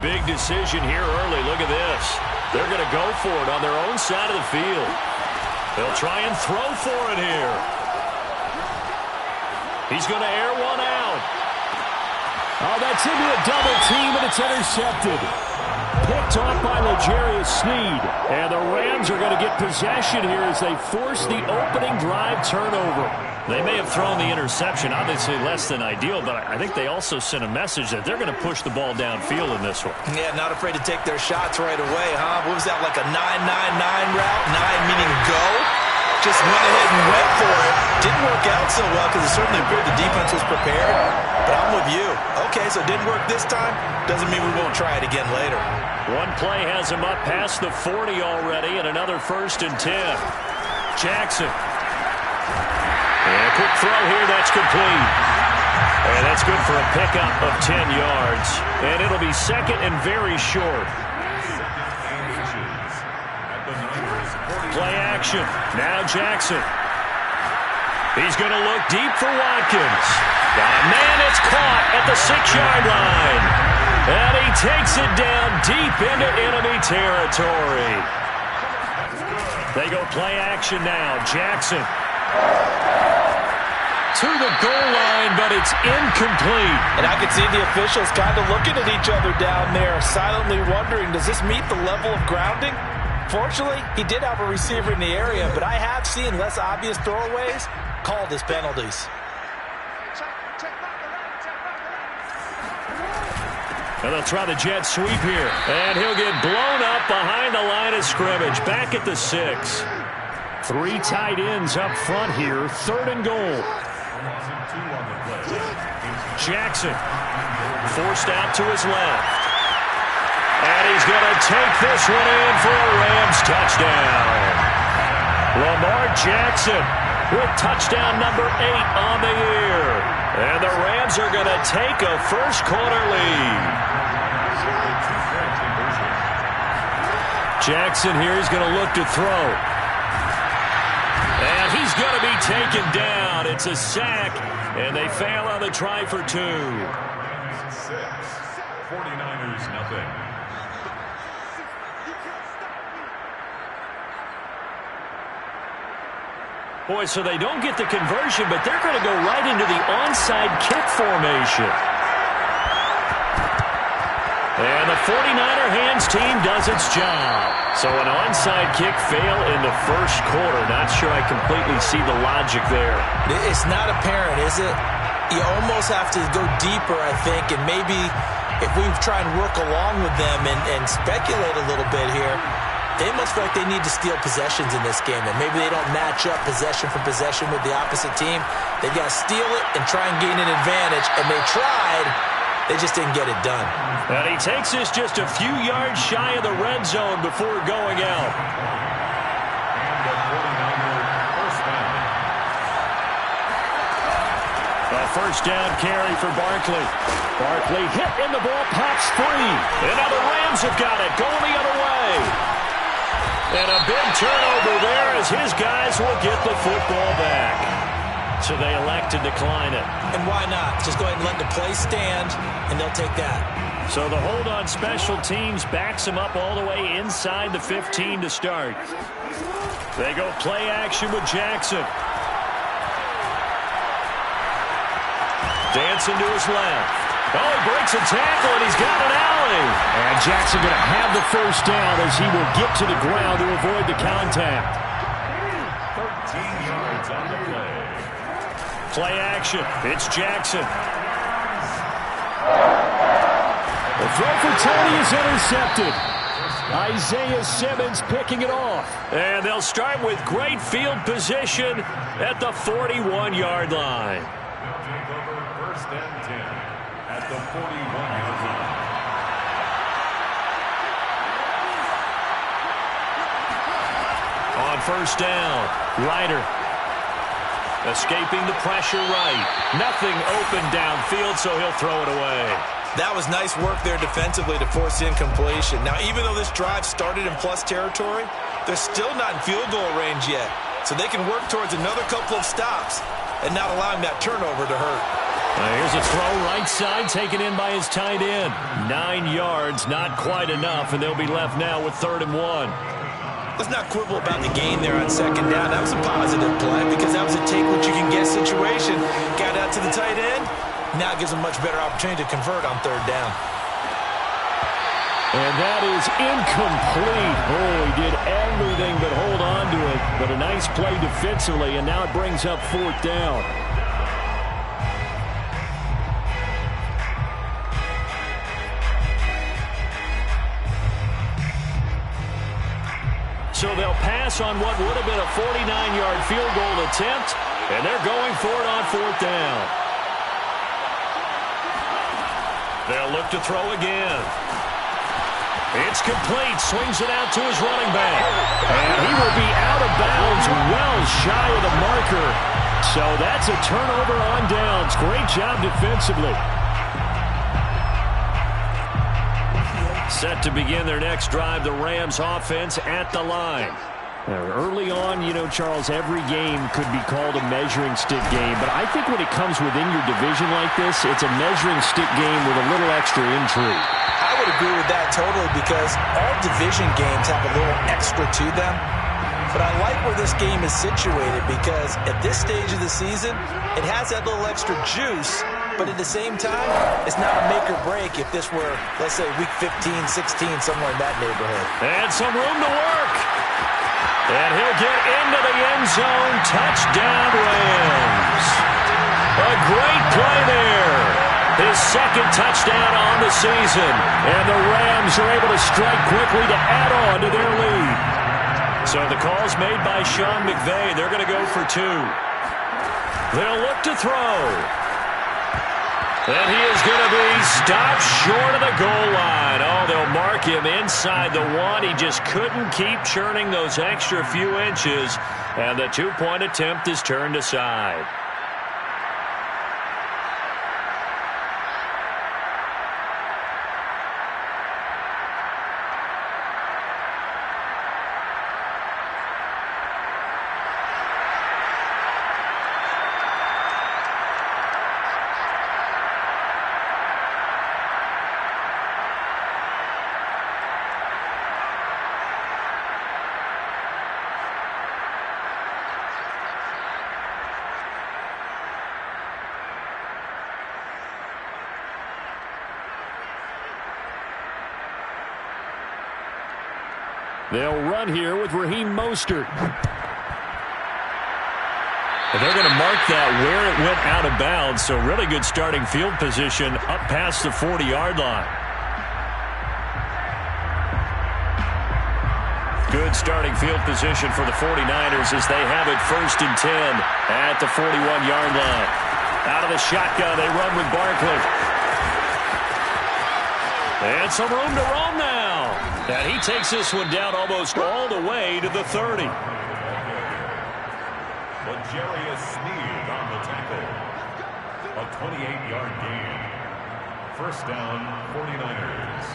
Big decision here early. Look at this. They're going to go for it on their own side of the field. They'll try and throw for it here. He's going to air one out. Oh, that's into a double team, and it's intercepted. Picked off by L'Jarius Sneed. And the Rams are going to get possession here as they force the opening drive turnover. They may have thrown the interception, obviously less than ideal, but I think they also sent a message that they're going to push the ball downfield in this one. Yeah, not afraid to take their shots right away, huh? What was that, like a 9-9-9 route? 9 meaning go? Just went ahead and went for it. Didn't work out so well because it certainly appeared the defense was prepared. But I'm with you. Okay, so it didn't work this time. Doesn't mean we won't try it again later. One play has him up past the 40 already, and another 1st and 10. Jackson. And a quick throw here, that's complete. And that's good for a pickup of 10 yards. And it'll be 2nd and very short. Play action. Now Jackson. He's going to look deep for Watkins. Got a man, it's caught at the 6-yard line. And he takes it down deep into enemy territory. They go play action now. Jackson. To the goal line, but it's incomplete. And I can see the officials kind of looking at each other down there, silently wondering, does this meet the level of grounding? Fortunately, he did have a receiver in the area, but I have seen less obvious throwaways called as penalties. And they'll try the jet sweep here. And he'll get blown up behind the line of scrimmage, back at the 6. 3 tight ends up front here, 3rd and goal. Jackson forced out to his left. And he's going to take this one in for a Rams touchdown. Lamar Jackson with touchdown number 8 on the year. And the Rams are going to take a first-quarter lead. Jackson here is going to look to throw. And he's going to be taken down. It's a sack, and they fail on the try for 2. 49ers nothing. Boy, so they don't get the conversion, but they're going to go right into the onside kick formation. And the 49er hands team does its job. So an onside kick fail in the first quarter. Not sure I completely see the logic there. It's not apparent, is it? You almost have to go deeper, I think, and maybe if we try and work along with them and speculate a little bit here, they must feel like they need to steal possessions in this game, and maybe they don't match up possession for possession with the opposite team. They've got to steal it and try and gain an advantage, and they tried. They just didn't get it done. And he takes this just a few yards shy of the red zone before going out. A first down carry for Barkley. Barkley hit and the ball pops free. And now the Rams have got it, going the other way. And a big turnover there as his guys will get the football back. So they elect to decline it. And why not? Just go ahead and let the play stand, and they'll take that. So the hold on special teams backs him up all the way inside the 15 to start. They go play action with Jackson. Dancing to his left. Oh, he breaks a tackle, and he's got an alley. And Jackson going to have the first down as he will get to the ground to avoid the contact. 13 yards on the play. Play action. It's Jackson. The throw for Tony is intercepted. Isaiah Simmons picking it off. And they'll start with great field position at the 41-yard line. They'll take over 1st and 10 at the 41-yard line. On first down, Ryder escaping the pressure right. Nothing open downfield, so he'll throw it away. That was nice work there defensively to force incompletion. Now, even though this drive started in plus territory, they're still not in field goal range yet. So they can work towards another couple of stops and not allowing that turnover to hurt. Here's a throw right side taken in by his tight end. 9 yards, not quite enough, and they'll be left now with 3rd and 1. Let's not quibble about the gain there on 2nd down. That was a positive play because that was a take-what-you-can-get situation. Got out to the tight end. Now gives him much better opportunity to convert on 3rd down. And that is incomplete. Oh, he did everything but hold on to it. But a nice play defensively, and now it brings up 4th down. So they'll pass on what would have been a 49-yard field goal attempt, and they're going for it on 4th down. They'll look to throw again. It's complete. Swings it out to his running back. And he will be out of bounds well shy of the marker. So that's a turnover on downs. Great job defensively. Set to begin their next drive, the Rams offense at the line. Early on, you know, Charles, every game could be called a measuring stick game. But I think when it comes within your division like this, it's a measuring stick game with a little extra intrigue. I would agree with that totally because all division games have a little extra to them. But I like where this game is situated because at this stage of the season, it has that little extra juice. But at the same time, it's not a make or break if this were, let's say, week 15, 16, somewhere in that neighborhood. And some room to work. And he'll get into the end zone. Touchdown, Rams. A great play there. His 2nd touchdown on the season. And the Rams are able to strike quickly to add on to their lead. So the call's made by Sean McVay. They're going to go for 2. They'll look to throw. And he is going to be stopped short of the goal line. Oh, they'll mark him inside the 1. He just couldn't keep churning those extra few inches. And the 2-point attempt is turned aside. They'll run here with Raheem Mostert. And they're going to mark that where it went out of bounds, so really good starting field position up past the 40-yard line. Good starting field position for the 49ers as they have it 1st and 10 at the 41-yard line. Out of the shotgun, they run with Barkley. And some room to roam now. And he takes this one down almost all the way to the 30. L'Jarius Sneed on the tackle. A 28-yard gain. 1st down, 49ers.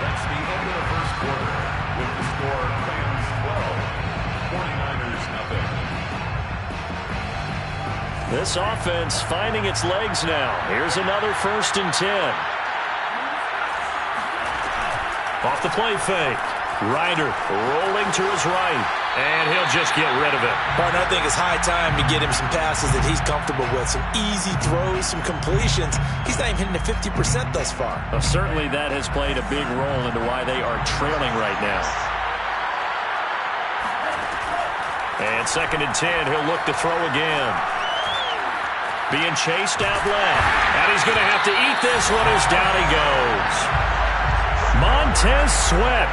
That's the end of the 1st quarter. With the score, Rams 12, 49ers nothing. This offense finding its legs now. Here's another 1st and 10. Off the play fake. Ryder rolling to his right. And he'll just get rid of it. Partner, I think it's high time to get him some passes that he's comfortable with. Some easy throws, some completions. He's not even hitting the 50% thus far. Well, certainly that has played a big role into why they are trailing right now. And 2nd and 10, he'll look to throw again. Being chased out left. And he's going to have to eat this one as down he goes. Montez Sweat.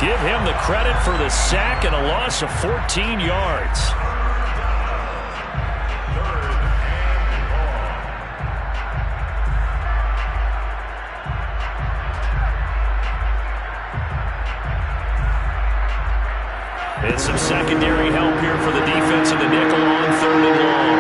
Give him the credit for the sack and a loss of 14 yards. 3rd and long. And some secondary help here for the defense of the nickel on 3rd and long.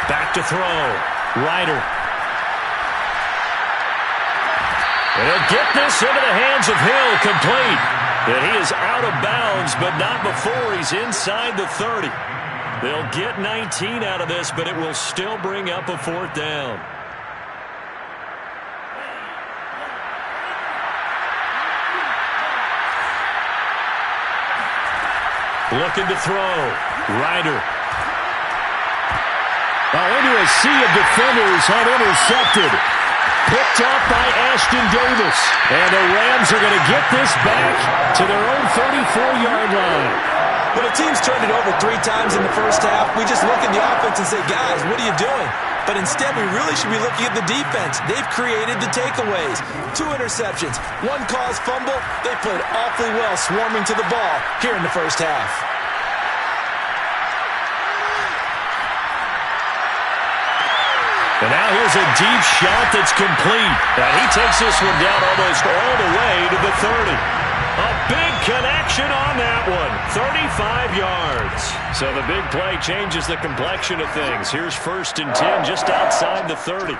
Back to throw. Ryder. And he'll get this into the hands of Hill, complete. And he is out of bounds, but not before he's inside the 30. They'll get 19 out of this, but it will still bring up a 4th down. Looking to throw. Ryder. Into a sea of defenders, unintercepted. Picked off by Ashton Davis. And the Rams are going to get this back to their own 34-yard line. When a team's turned it over 3 times in the first half, we just look at the offense and say, guys, what are you doing? But instead, we really should be looking at the defense. They've created the takeaways. 2 interceptions, 1 caused fumble. They played awfully well swarming to the ball here in the first half. And now here's a deep shot that's complete. And he takes this one down almost all the way to the 30. A big connection on that one. 35 yards. So the big play changes the complexion of things. Here's 1st and 10 just outside the 30.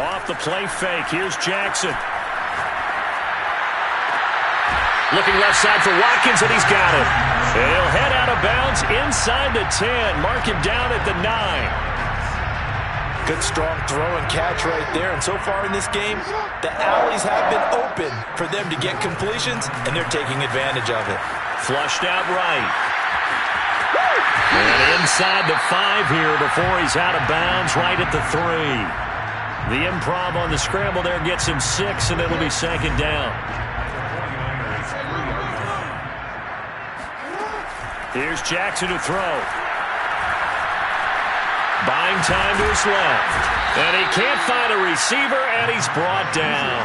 Off the play fake. Here's Jackson. Looking left side for Watkins, and he's got it. And he'll head out of bounds inside the 10. Mark him down at the 9. Good, strong throw and catch right there. And so far in this game, the alleys have been open for them to get completions, and they're taking advantage of it. Flushed out right. And inside the 5 here before he's out of bounds, right at the 3. The improv on the scramble there gets him 6, and it'll be 2nd down. Here's Jackson to throw. Buying time to his left. And he can't find a receiver, and he's brought down.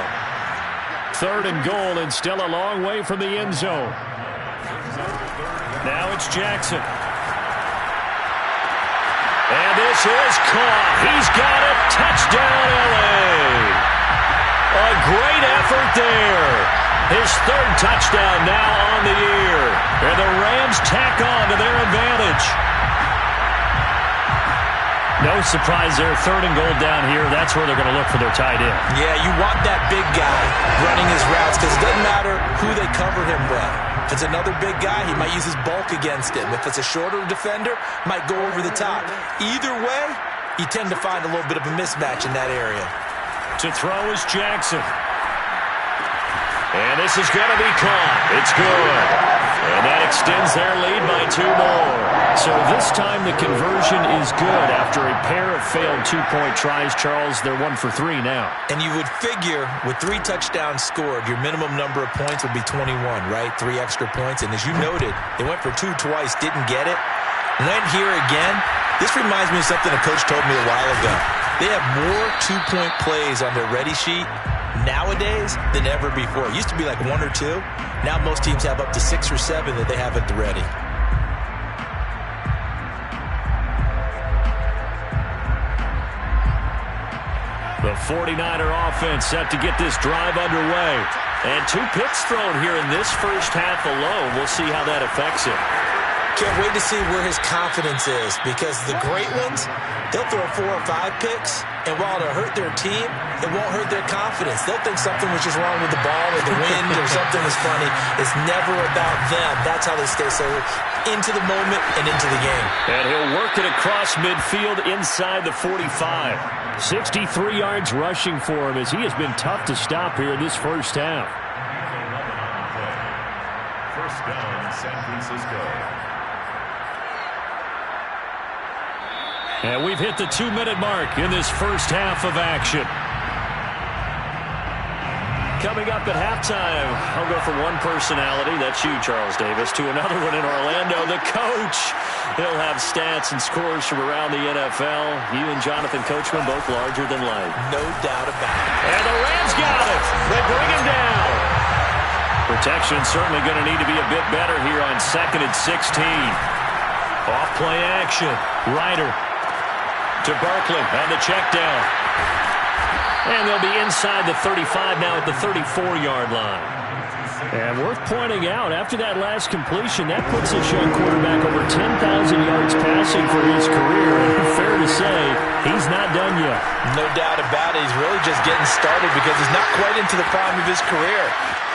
3rd and goal, and still a long way from the end zone. Now it's Jackson. And this is caught. He's got it. Touchdown, L.A. A great effort there. His 3rd touchdown now on the year. And the Rams tack on to their advantage. No surprise there. 3rd and goal down here. That's where they're going to look for their tight end. Yeah, you want that big guy running his routes because it doesn't matter who they cover him with. If it's another big guy, he might use his bulk against him. If it's a shorter defender, might go over the top. Either way, you tend to find a little bit of a mismatch in that area. To throw is Jackson. And this is going to be caught. It's good. And that extends their lead by 2 more. So this time the conversion is good after a pair of failed 2-point tries. Charles, they're 1 for 3 now. And you would figure with 3 touchdowns scored, your minimum number of points would be 21, right? 3 extra points. And as you noted, they went for 2 twice, didn't get it. Went here again. This reminds me of something a coach told me a while ago. They have more 2-point plays on their ready sheet nowadays than ever before. It used to be like 1 or 2. Now most teams have up to 6 or 7 that they have at the ready. The 49er offense set to get this drive underway. And 2 picks thrown here in this first half alone. We'll see how that affects it. Can't wait to see where his confidence is, because the great ones, they'll throw 4 or 5 picks, and while it'll hurt their team, it won't hurt their confidence. They'll think something was just wrong with the ball or the wind or something was funny. It's never about them. That's how they stay so into the moment and into the game. And he'll work it across midfield inside the 45. 63 yards rushing for him, as he has been tough to stop here in this first half. First down, San Francisco. And we've hit the 2-minute mark in this first half of action. Coming up at halftime, I'll go from one personality, that's you, Charles Davis, to another one in Orlando, the coach. He'll have stats and scores from around the NFL. You and Jonathan Coachman, both larger than life. No doubt about it. And the Rams got it. They bring him down. Protection certainly going to need to be a bit better here on 2nd and 16. Off play action. Ryder to Barkley on the check down. And they'll be inside the 35 now at the 34-yard line. And worth pointing out, after that last completion, that puts this young quarterback over 10,000 yards passing for his career. And fair to say, he's not done yet. No doubt about it. He's really just getting started because he's not quite into the prime of his career.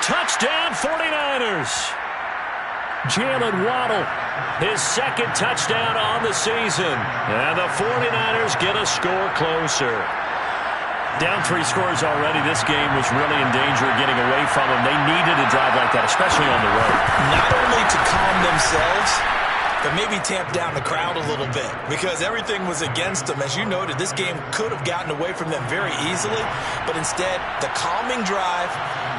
Touchdown 49ers. Jalen Waddle, his second touchdown on the season. And the 49ers get a score closer. Down 3 scores already. This game was really in danger of getting away from them. They needed a drive like that, especially on the road. Not only to calm themselves, but maybe tamp down the crowd a little bit because everything was against them. As you noted, this game could have gotten away from them very easily, but instead, the calming drive,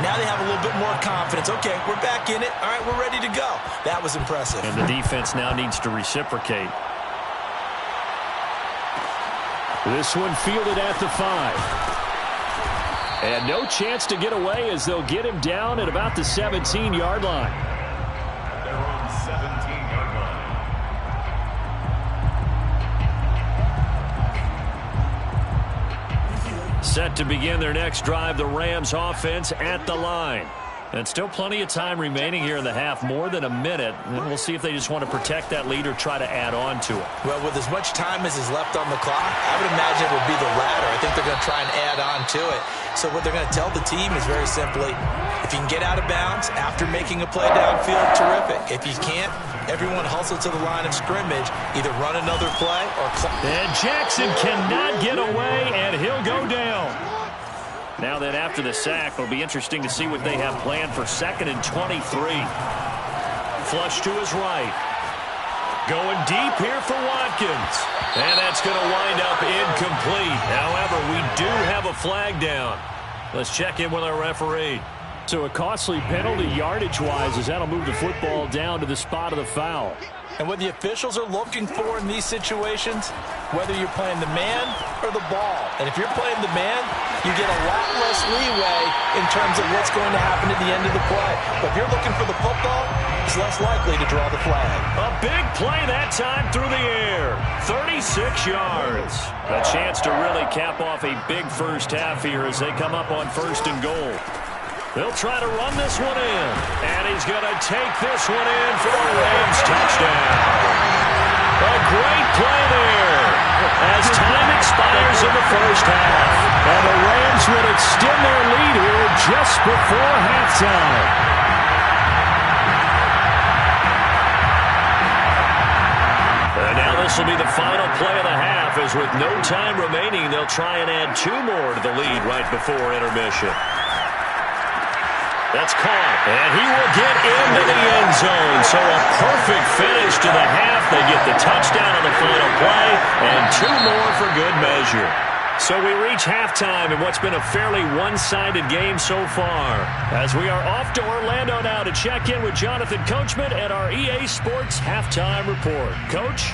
now they have a little bit more confidence. Okay, we're back in it. All right, we're ready to go. That was impressive. And the defense now needs to reciprocate. This one fielded at the 5. And no chance to get away as they'll get him down at about the 17-yard line. They're on 17-yard line. Set to begin their next drive, the Rams offense at the line. And still plenty of time remaining here in the half, more than a minute. And we'll see if they just want to protect that lead or try to add on to it. Well, with as much time as is left on the clock, I would imagine it would be the latter. I think they're going to try and add on to it. So what they're going to tell the team is very simply, if you can get out of bounds after making a play downfield, terrific. If you can't, everyone hustle to the line of scrimmage, either run another play or... And Jackson cannot get away, and he'll go down. Now that after the sack, it'll be interesting to see what they have planned for 2nd and 23. Flush to his right. Going deep here for Watkins. And that's going to wind up incomplete. However, we do have a flag down. Let's check in with our referee. So a costly penalty yardage-wise as that'll move the football down to the spot of the foul. And what the officials are looking for in these situations, whether you're playing the man or the ball. And if you're playing the man, you get a lot less leeway in terms of what's going to happen at the end of the play. But if you're looking for the football, it's less likely to draw the flag. A big play that time through the air. 36 yards. A chance to really cap off a big first half here as they come up on 1st and goal. They'll try to run this one in. And he's going to take this one in for a Rams touchdown. A great play there as time expires in the first half. And the Rams would extend their lead here just before halftime. And now this will be the final play of the half as with no time remaining, they'll try and add 2 more to the lead right before intermission. That's caught, and he will get into the end zone. So a perfect finish to the half. They get the touchdown on the final play, and 2 more for good measure. So we reach halftime in what's been a fairly one-sided game so far. As we are off to Orlando now to check in with Jonathan Coachman at our EA Sports Halftime Report. Coach?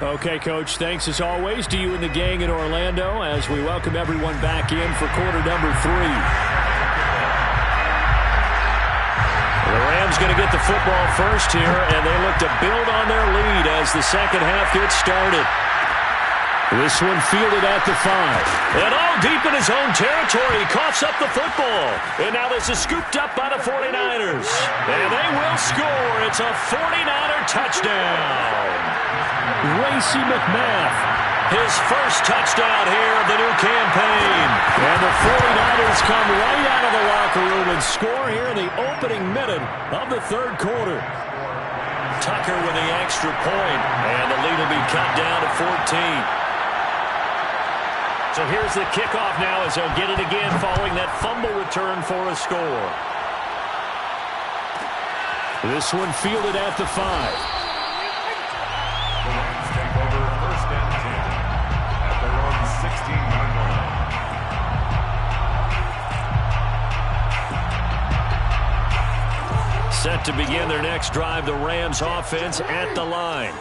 Okay, Coach, thanks as always to you and the gang in Orlando as we welcome everyone back in for quarter number 3. The Rams going to get the football first here, and they look to build on their lead as the second half gets started. This one fielded at the 5. And all deep in his own territory, he coughs up the football. And now this is scooped up by the 49ers. And they will score. It's a 49er touchdown. Racey McMath, his first touchdown here of the new campaign. And the 49ers come right out of the locker room and score here in the opening minute of the 3rd quarter. Tucker with the extra point, and the lead will be cut down to 14. So here's the kickoff now as they'll get it again following that fumble return for a score. This one fielded at the 5. Take over 1st and 10 at their own 16-yard line. Set to begin their next drive, the Rams offense at the line.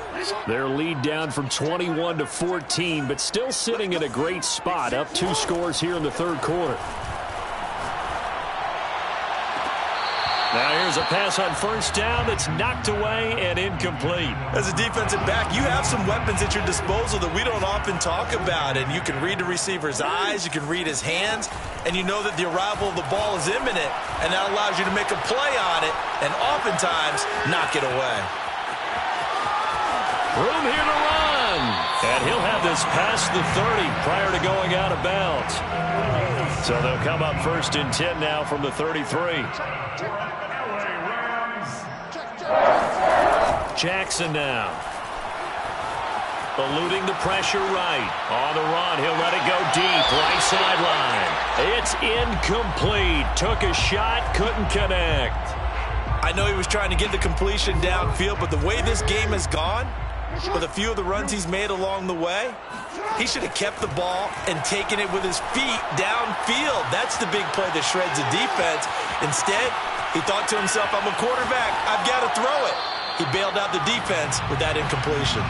Their lead down from 21 to 14, but still sitting in a great spot, up 2 scores here in the 3rd quarter. Now here's a pass on first down that's knocked away and incomplete. As a defensive back, you have some weapons at your disposal that we don't often talk about. And you can read the receiver's eyes, you can read his hands, and you know that the arrival of the ball is imminent. And that allows you to make a play on it and oftentimes knock it away. Room here to run. And he'll have this past the 30 prior to going out of bounds. So they'll come up first and 10 now from the 33. Jackson now. Eluding the pressure right. On the run, he'll let it go deep. Right sideline. It's incomplete. Took a shot, couldn't connect. I know he was trying to get the completion downfield, but the way this game has gone, with a few of the runs he's made along the way, he should have kept the ball and taken it with his feet downfield. That's the big play that shreds the defense. Instead, he thought to himself, I'm a quarterback. I've got to throw it. He bailed out the defense with that incompletion.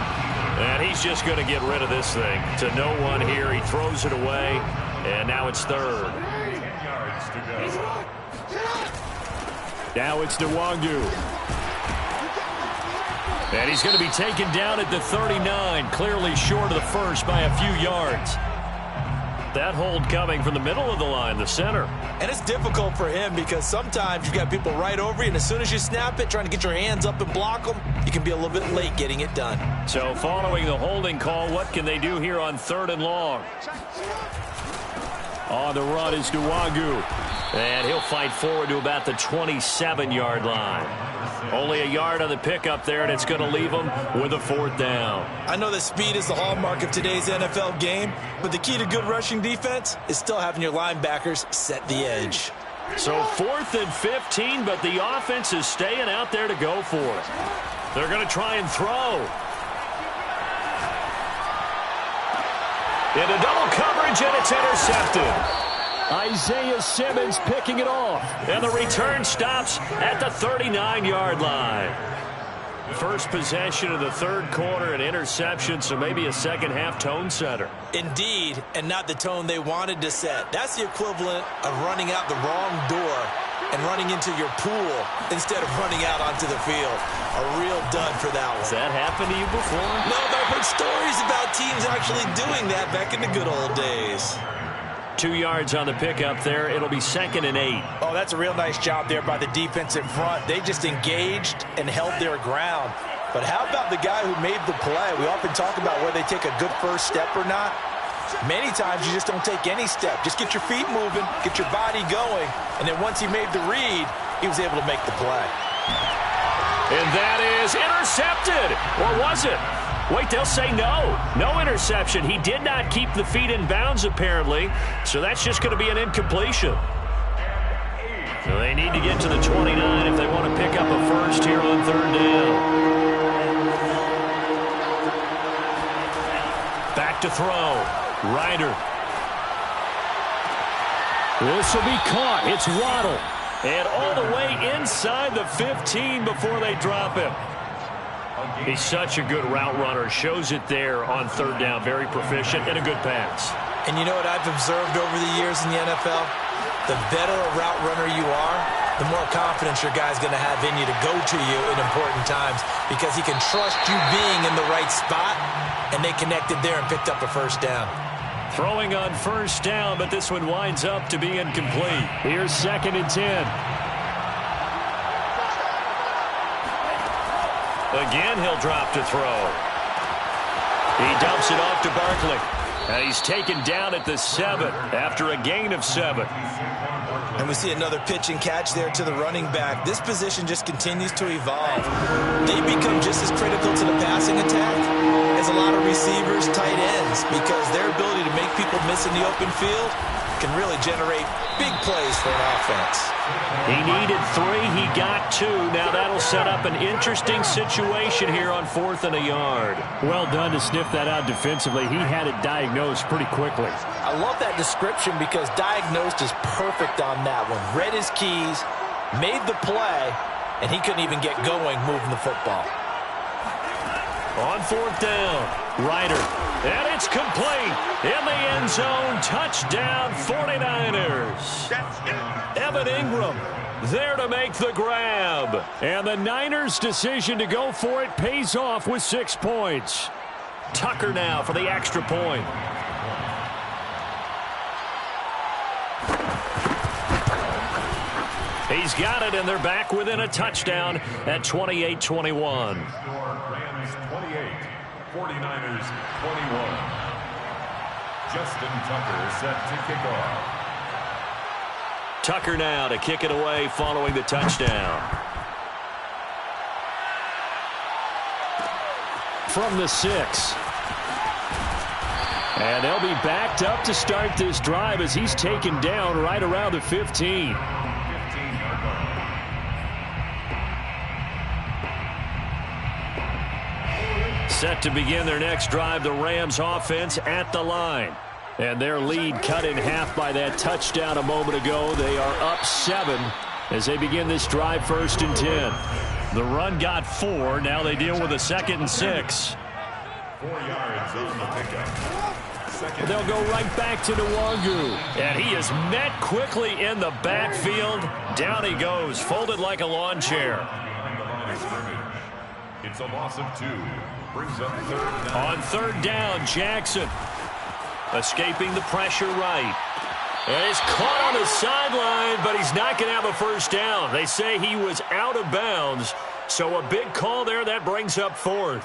And he's just going to get rid of this thing. To no one here. He throws it away, and now it's third. Now it's Nwangu. And he's going to be taken down at the 39, clearly short of the first by a few yards. That hold coming from the middle of the line, the center. And it's difficult for him because sometimes you've got people right over you, and as soon as you snap it, trying to get your hands up and block them, you can be a little bit late getting it done. So following the holding call, what can they do here on 3rd and long? On the run is Nwangu. And he'll fight forward to about the 27-yard line. Only a yard on the pickup there, and it's going to leave him with a 4th down. I know that speed is the hallmark of today's NFL game, but the key to good rushing defense is still having your linebackers set the edge. So 4th and 15, but the offense is staying out there to go for it. They're going to try and throw. Into double coverage, and it's intercepted. Isaiah Simmons picking it off. And the return stops at the 39-yard line. First possession of the 3rd quarter, an interception, so maybe a second-half tone setter. Indeed, and not the tone they wanted to set. That's the equivalent of running out the wrong door and running into your pool instead of running out onto the field. A real dud for that one. Has that happened to you before? No, but I've heard stories about teams actually doing that back in the good old days. 2 yards on the pickup there. It'll be 2nd and 8. Oh, that's a real nice job there by the defensive front. They just engaged and held their ground. But how about the guy who made the play? We often talk about whether they take a good first step or not. Many times you just don't take any step. Just get your feet moving, get your body going, and then once he made the read, he was able to make the play. And that is intercepted. Or was it? Wait, they'll say no. No interception. He did not keep the feet in bounds, apparently. So that's just going to be an incompletion. So they need to get to the 29 if they want to pick up a first here on 3rd down. Back to throw. Ryder. This will be caught. It's Waddle. And all the way inside the 15 before they drop him. He's such a good route runner. Shows it there on 3rd down. Very proficient and a good pass. And you know what I've observed over the years in the NFL? The better a route runner you are, the more confidence your guy's going to have in you to go to you in important times because he can trust you being in the right spot, and they connected there and picked up a first down. Throwing on first down, but this one winds up to be incomplete. Here's 2nd and 10. Again, he'll drop to throw. He dumps it off to Barkley. And he's taken down at the 7 after a gain of 7. And we see another pitch and catch there to the running back. This position just continues to evolve. They become just as critical to the passing attack as a lot of receivers, tight ends, because their ability to make people miss in the open field can really generate big plays for an offense. He needed 3. He got 2. Now that'll set up an interesting situation here on 4th and a yard. Well done to sniff that out defensively. He had it diagnosed pretty quickly. I love that description because diagnosed is perfect on that one. Read his keys, made the play, and he couldn't even get going moving the football. On 4th down, Ryder. And it's complete. In the end zone, touchdown 49ers. Evan Ingram, there to make the grab. And the Niners' decision to go for it pays off with 6 points. Tucker now for the extra point. He's got it, and they're back within a touchdown at 28-21. Rams 28, 49ers 21. Justin Tucker set to kick off. Tucker now to kick it away following the touchdown. From the 6. And they'll be backed up to start this drive as he's taken down right around the 15. Set to begin their next drive, the Rams offense at the line. And their lead cut in half by that touchdown a moment ago. They are up 7 as they begin this drive 1st and 10. The run got 4. Now they deal with a 2nd and 6. 4 yards on the pickup. They'll go right back to Nwangu. And he is met quickly in the backfield. Down he goes, folded like a lawn chair. Behind the line of scrimmage. It's a loss of 2. Brings up 3rd down. On 3rd down, Jackson escaping the pressure right. And he's caught on the sideline, but he's not going to have a 1st down. They say he was out of bounds. So a big call there that brings up 4th.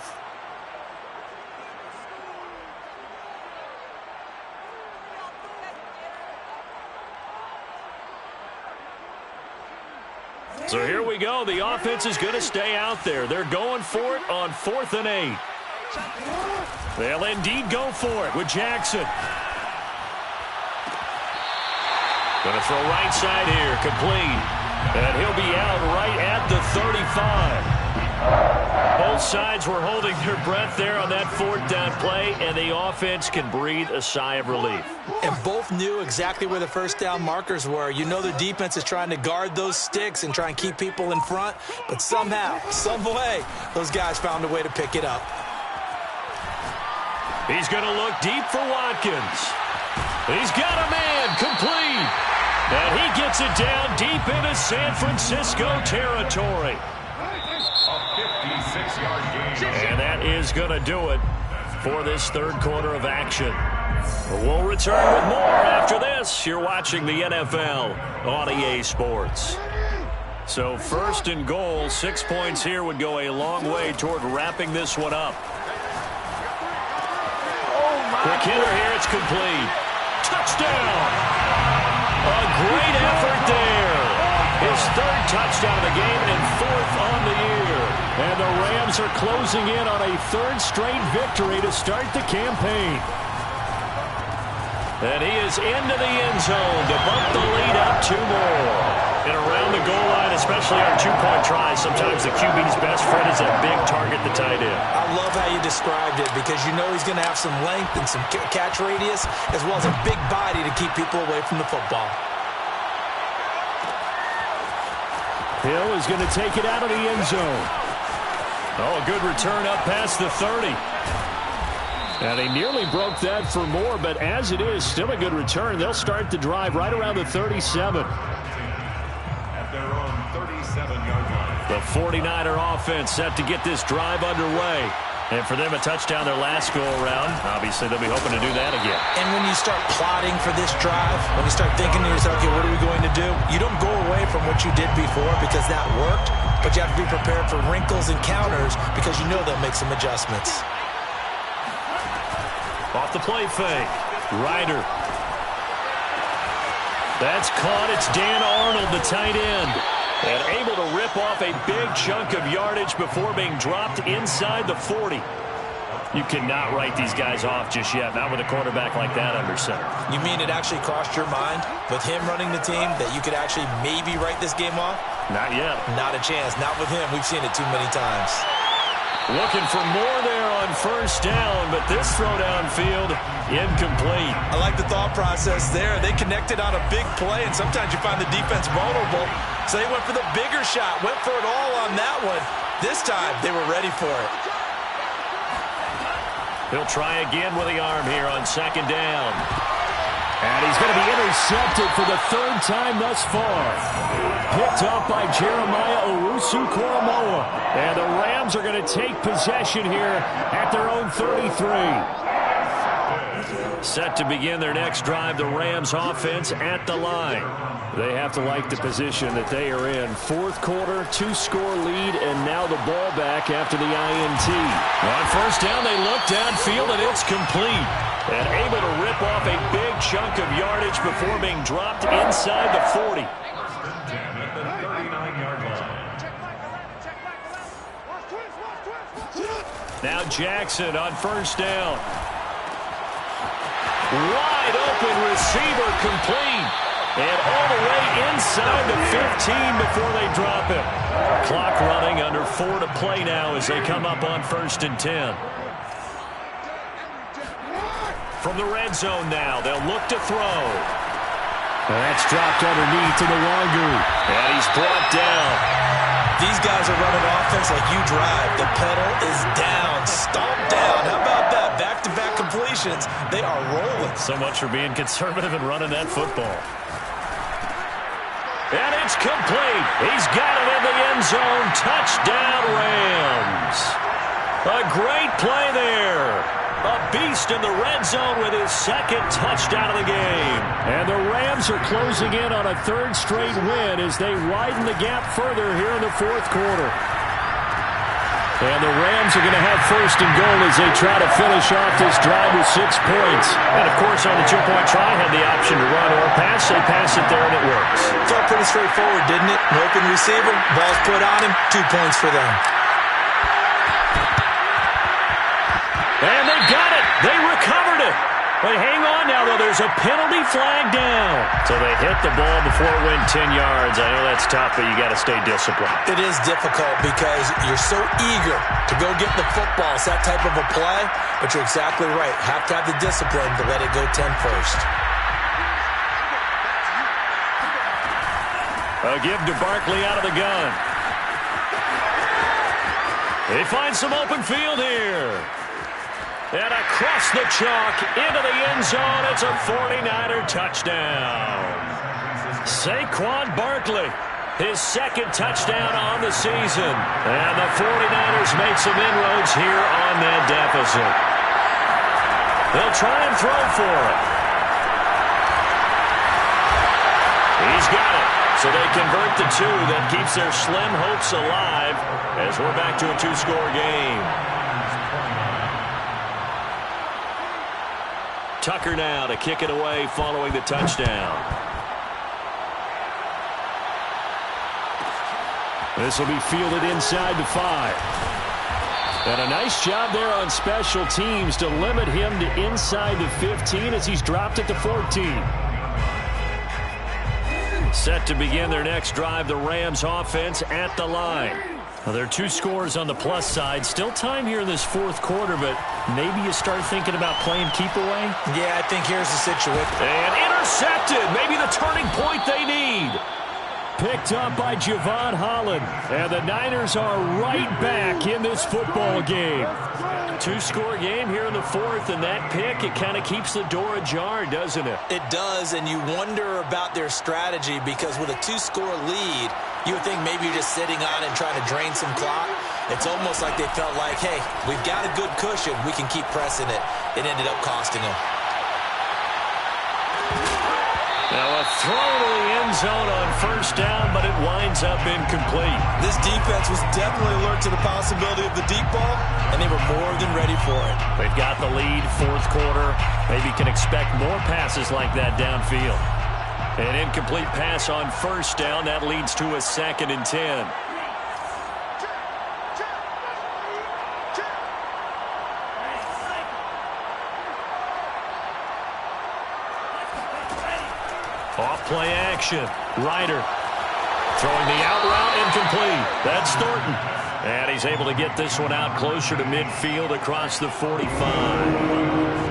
So here we go. The offense is going to stay out there. They're going for it on 4th and 8. They'll indeed go for it with Jackson. Going to throw right side here, complete. And he'll be out right at the 35. Both sides were holding their breath there on that 4th down play, and the offense can breathe a sigh of relief. And both knew exactly where the 1st down markers were. You know the defense is trying to guard those sticks and try and keep people in front, but somehow, some way, those guys found a way to pick it up. He's going to look deep for Watkins. He's got a man, complete. And he gets it down deep into San Francisco territory. A 56-yard gain. And that is going to do it for this 3rd quarter of action. We'll return with more after this. You're watching the NFL on EA Sports. So 1st and goal, 6 points here would go a long way toward wrapping this one up. Quick hitter here, it's complete. Touchdown! A great effort there. His 3rd touchdown of the game and 4th on the year. And the Rams are closing in on a 3rd straight victory to start the campaign. And he is into the end zone to bump the lead up 2 more. And around the goal line, especially on 2-point tries, sometimes the QB's best friend is that big target, the tight end. I love how you described it because you know he's going to have some length and some catch radius as well as a big body to keep people away from the football. Hill is going to take it out of the end zone. Oh, a good return up past the 30. And he nearly broke that for more, but as it is, still a good return. They'll start the drive right around the 37. At their own 37-yard line. The 49er offense set to get this drive underway. And for them, a touchdown their last go-around. Obviously, they'll be hoping to do that again. And when you start plotting for this drive, when you start thinking to yourself, okay, what are we going to do? You don't go away from what you did before because that worked, but you have to be prepared for wrinkles and counters because you know they'll make some adjustments. Off the play fake. Ryder. That's caught. It's Dan Arnold, the tight end. And able to rip off a big chunk of yardage before being dropped inside the 40. You cannot write these guys off just yet, not with a quarterback like that under center. You mean it actually crossed your mind with him running the team that you could actually maybe write this game off? Not yet. Not a chance. Not with him. We've seen it too many times. Looking for more there on 1st down, but this throw downfield, incomplete. I like the thought process there. They connected on a big play, and sometimes you find the defense vulnerable. So they went for the bigger shot, went for it all on that one. This time, they were ready for it. He'll try again with the arm here on 2nd down. And he's going to be intercepted for the third time thus far. Picked up by Jeremiah Owusu-Koramoah. And the Rams are going to take possession here at their own 33. Set to begin their next drive, the Rams offense at the line. They have to like the position that they are in. Fourth quarter, 2-score lead, and now the ball back after the INT. On first down, they look downfield, and it's complete. And able to rip off a big chunk of yardage before being dropped inside the 40. Now Jackson on first down. Wide open receiver complete. And all the way inside the 15 before they drop it. Clock running, under 4 to play now as they come up on 1st and 10. From the red zone now, they'll look to throw. That's dropped underneath to the Wangu. And he's brought down. These guys are running offense like you drive. The pedal is down, stomped down. How about that? Back-to-back completions. They are rolling. So much for being conservative and running that football. And it's complete. He's got it in the end zone. Touchdown, Rams. A great play there. A beast in the red zone with his second touchdown of the game. And the Rams are closing in on a third straight win as they widen the gap further here in the fourth quarter. And the Rams are going to have 1st and goal as they try to finish off this drive with 6 points. And, of course, on the 2-point try, had the option to run or pass. They pass it there, and it works. Felt pretty straightforward, didn't it? An open receiver, ball's put on him, 2 points for them. And they got it. They recovered it. But hang on now, though. There's a penalty flag down. So they hit the ball before it went 10 yards. I know that's tough, but you got to stay disciplined. It is difficult because you're so eager to go get the football. It's that type of a play, but you're exactly right. Have to have the discipline to let it go 10 first. A give to Barkley out of the gun. They find some open field here. And across the chalk into the end zone. It's a 49er touchdown. Saquon Barkley, his second touchdown on the season. And the 49ers make some inroads here on that deficit. They'll try and throw for it. He's got it. So they convert the 2. That keeps their slim hopes alive as we're back to a 2-score game. Tucker now to kick it away following the touchdown. This will be fielded inside the 5. And a nice job there on special teams to limit him to inside the 15 as he's dropped at the 14. Set to begin their next drive, the Rams offense at the line. Well, there are 2 scores on the plus side. Still time here in this fourth quarter, but maybe you start thinking about playing keep away? Yeah, I think here's the situation. And intercepted. Maybe the turning point they need. Picked up by Javon Holland. And the Niners are right back in this football game. 2-score game here in the fourth, and that pick, it kind of keeps the door ajar, doesn't it? It does, and you wonder about their strategy because with a 2-score lead, you would think maybe you're just sitting on it and trying to drain some clock. It's almost like they felt like, hey, we've got a good cushion. We can keep pressing it. It ended up costing them. Now a throw to the end zone on first down, but it winds up incomplete. This defense was definitely alert to the possibility of the deep ball, and they were more than ready for it. They've got the lead, fourth quarter. Maybe can expect more passes like that downfield. An incomplete pass on first down. That leads to a 2nd and 10. Off-play action. Ryder throwing the out route incomplete. That's Thornton. And he's able to get this one out closer to midfield across the 45.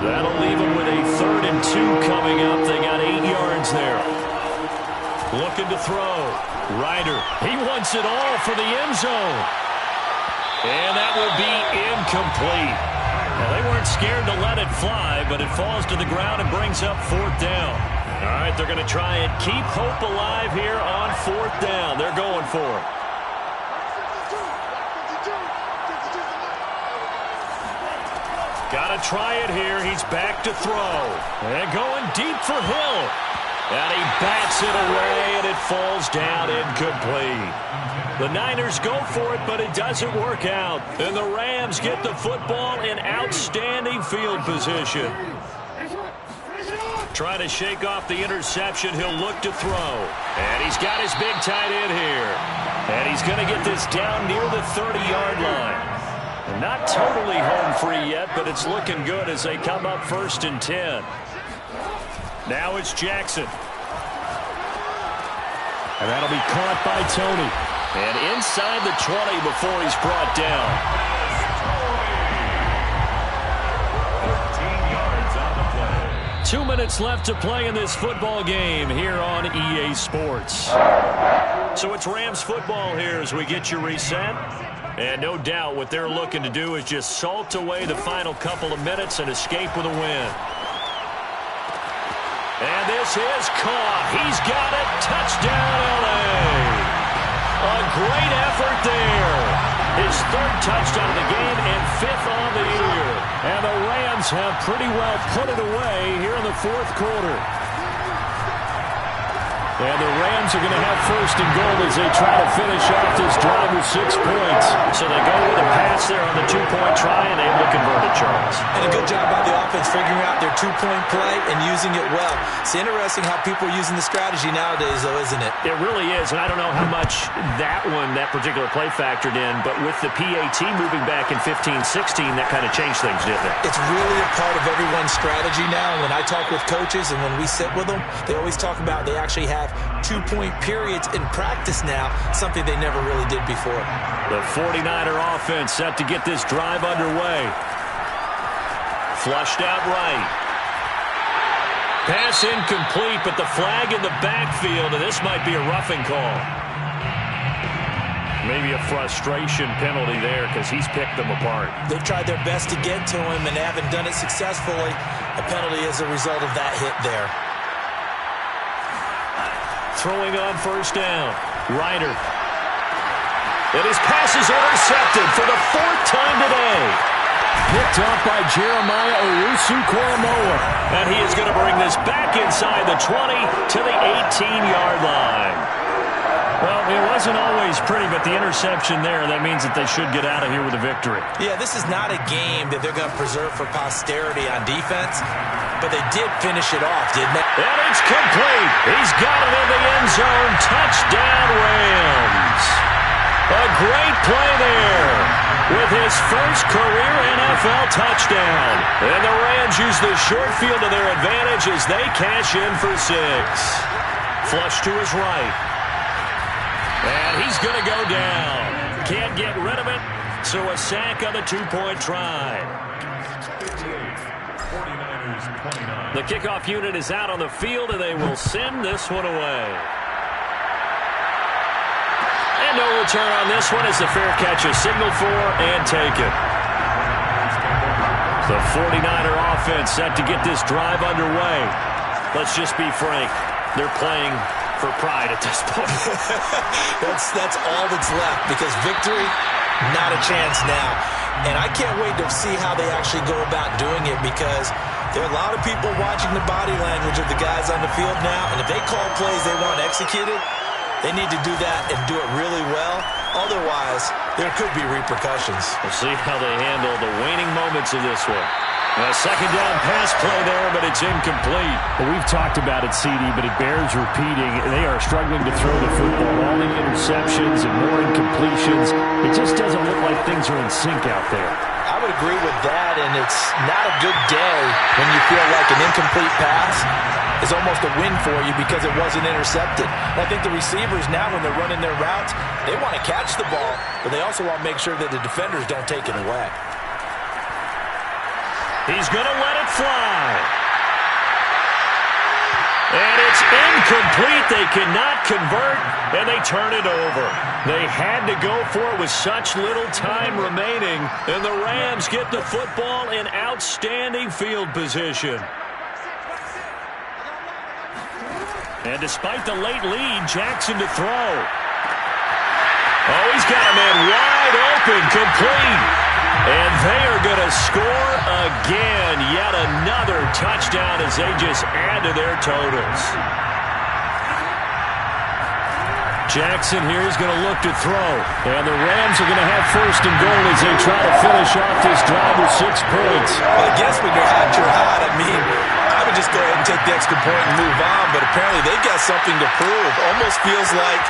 That'll leave him with a 3rd and 2 coming up. They got 8 yards there. Looking to throw. Ryder. He wants it all for the end zone. And that will be incomplete. Well, they weren't scared to let it fly, but it falls to the ground and brings up 4th down. All right, they're going to try and keep hope alive here on 4th down. They're going for it. Got to try it here. He's back to throw. And going deep for Hill. And he bats it away, and it falls down incomplete. The Niners go for it, but it doesn't work out. And the Rams get the football in outstanding field position. Trying to shake off the interception. He'll look to throw. And he's got his big tight end here. And he's going to get this down near the 30-yard line. And not totally home free yet, but it's looking good as they come up 1st and 10. Now it's Jackson. And that'll be caught by Tony. And inside the 20 before he's brought down. 14 yards on the play. 2 minutes left to play in this football game here on EA Sports. So it's Rams football here as we get you reset. And no doubt what they're looking to do is just salt away the final couple of minutes and escape with a win. And this is caught. He's got it. Touchdown, L.A. A great effort there. His 3rd touchdown of the game and 5th on the year. And the Rams have pretty well put it away here in the 4th quarter. And the Rams are going to have 1st and goal as they try to finish off this drive with 6 points. So they go with a pass there on the 2-point try, and able to convert it, Charles. And a good job by the offense figuring out their 2-point play and using it well. It's interesting how people are using the strategy nowadays, though, isn't it? It really is, and I don't know how much that particular play factored in, but with the PAT moving back in 15-16, that kind of changed things, didn't it? It's really a part of everyone's strategy now. When I talk with coaches and when we sit with them, they always talk about they actually have 2-point periods in practice now, something they never really did before. The 49er offense set to get this drive underway. Flushed out right. Pass incomplete, but the flag in the backfield, and this might be a roughing call. Maybe a frustration penalty there because he's picked them apart. They've tried their best to get to him and haven't done it successfully. A penalty as a result of that hit there. Throwing on 1st down. Ryder. And his pass is intercepted for the 4th time today. Picked up by Jeremiah Owusu-Koramoah. And he is going to bring this back inside the 20 to the 18-yard line. Well, it wasn't always pretty, but the interception there, that means that they should get out of here with a victory. Yeah, this is not a game that they're going to preserve for posterity on defense, but they did finish it off, didn't they? And it's complete. He's got it in the end zone. Touchdown, Rams. A great play there with his first career NFL touchdown. And the Rams use the short field to their advantage as they cash in for 6. Flush to his right. And he's going to go down. Can't get rid of it, so a sack on the 2-point try. 49ers 29. The kickoff unit is out on the field, and they will send this one away. And no return on this one as the fair catch is signaled for and taken. The 49er offense set to get this drive underway. Let's just be frank. They're playing for pride at this point. That's all that's left because victory, not a chance now. And I can't wait to see how they actually go about doing it because there are a lot of people watching the body language of the guys on the field now. And if they call plays they want executed, they need to do that and do it really well. Otherwise, there could be repercussions. We'll see how they handle the waning moments of this one. A 2nd down pass play there, but it's incomplete. Well, we've talked about it, CD, but it bears repeating. They are struggling to throw the football. All the interceptions and more incompletions. It just doesn't look like things are in sync out there. I would agree with that, and it's not a good day when you feel like an incomplete pass is almost a win for you because it wasn't intercepted. And I think the receivers now, when they're running their routes, they want to catch the ball, but they also want to make sure that the defenders don't take it away. He's going to let it fly. And it's incomplete. They cannot convert, and they turn it over. They had to go for it with such little time remaining, and the Rams get the football in outstanding field position. And despite the late lead, Jackson to throw. Oh, he's got a man wide open, complete. And they are going to score again. Yet another touchdown as they just add to their totals. Jackson here is going to look to throw. And the Rams are going to have first and goal as they try to finish off this drive with 6 points. Well, I guess when you're hot, you're hot. I mean, I would just go ahead and take the extra point and move on. But apparently they've got something to prove. Almost feels like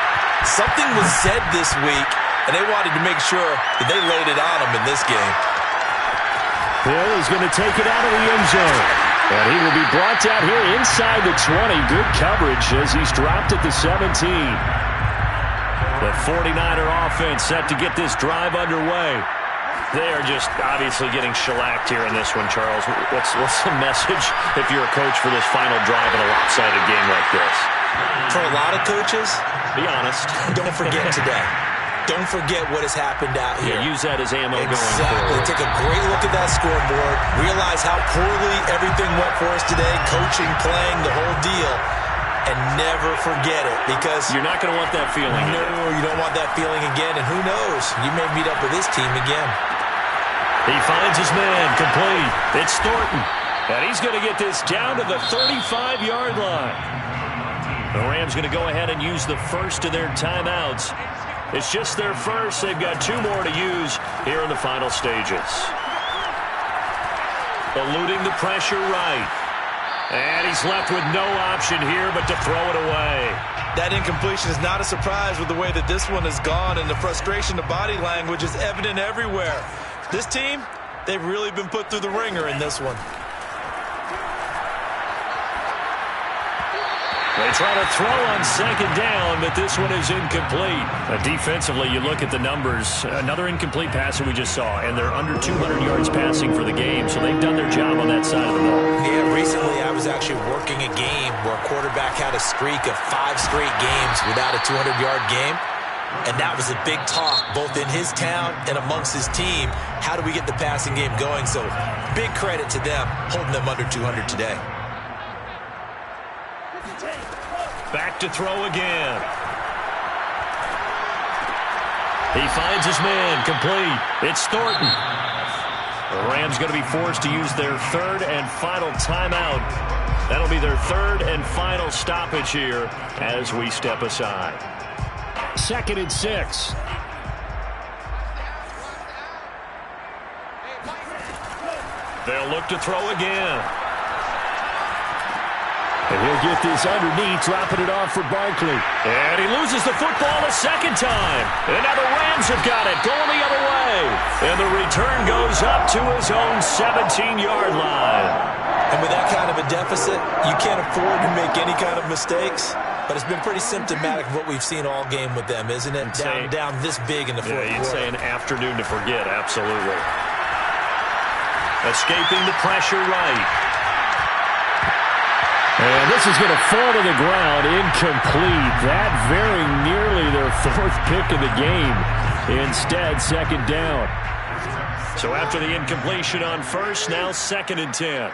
something was said this week, and they wanted to make sure that they laid it on them in this game. Hill is going to take it out of the end zone. And he will be brought down here inside the 20. Good coverage as he's dropped at the 17. The 49er offense set to get this drive underway. They are just obviously getting shellacked here in this one, Charles. What's the message if you're a coach for this final drive in a lopsided game like this? For a lot of coaches, be honest. Don't forget today. Don't forget what has happened out here. Yeah, use that as ammo going exactly. forward. Take a great look at that scoreboard. Realize how poorly everything went for us today. Coaching, playing, the whole deal. And never forget it, because you're not going to want that feeling. No, you don't want that feeling again. And who knows? You may meet up with this team again. He finds his man, complete. It's Thornton. And he's going to get this down to the 35-yard line. The Rams going to go ahead and use the first of their timeouts. It's just their first. They've got 2 more to use here in the final stages. Eluding the pressure right. And he's left with no option here but to throw it away. That incompletion is not a surprise with the way that this one has gone, and the frustration, the body language is evident everywhere. This team, they've really been put through the ringer in this one. They try to throw on second down, but this one is incomplete. Defensively, you look at the numbers. Another incomplete pass that we just saw, and they're under 200 yards passing for the game, so they've done their job on that side of the ball. Yeah, recently I was actually working a game where a quarterback had a streak of 5 straight games without a 200-yard game, and that was a big talk, both in his town and amongst his team. How do we get the passing game going? So big credit to them, holding them under 200 today. Back to throw again. He finds his man, complete. It's Thornton. The Rams going to be forced to use their 3rd and final timeout. That'll be their 3rd and final stoppage here as we step aside. 2nd and 6. They'll look to throw again. And he'll get this underneath, dropping it off for Barkley. And he loses the football a second time. And now the Rams have got it, going the other way. And the return goes up to his own 17-yard line. And with that kind of a deficit, you can't afford to make any kind of mistakes. But it's been pretty symptomatic of what we've seen all game with them, isn't it? Down this big in the fourth quarter. You'd say an afternoon to forget, absolutely. Escaping the pressure right. And this is going to fall to the ground, incomplete. That very nearly their 4th pick of the game. Instead, 2nd down. So after the incompletion on first, now 2nd and 10.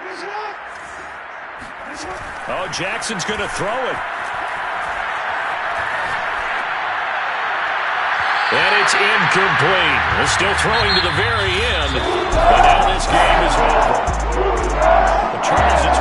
Oh, Jackson's going to throw it. And it's incomplete. They're still throwing to the very end. But now this game is over. The Chargers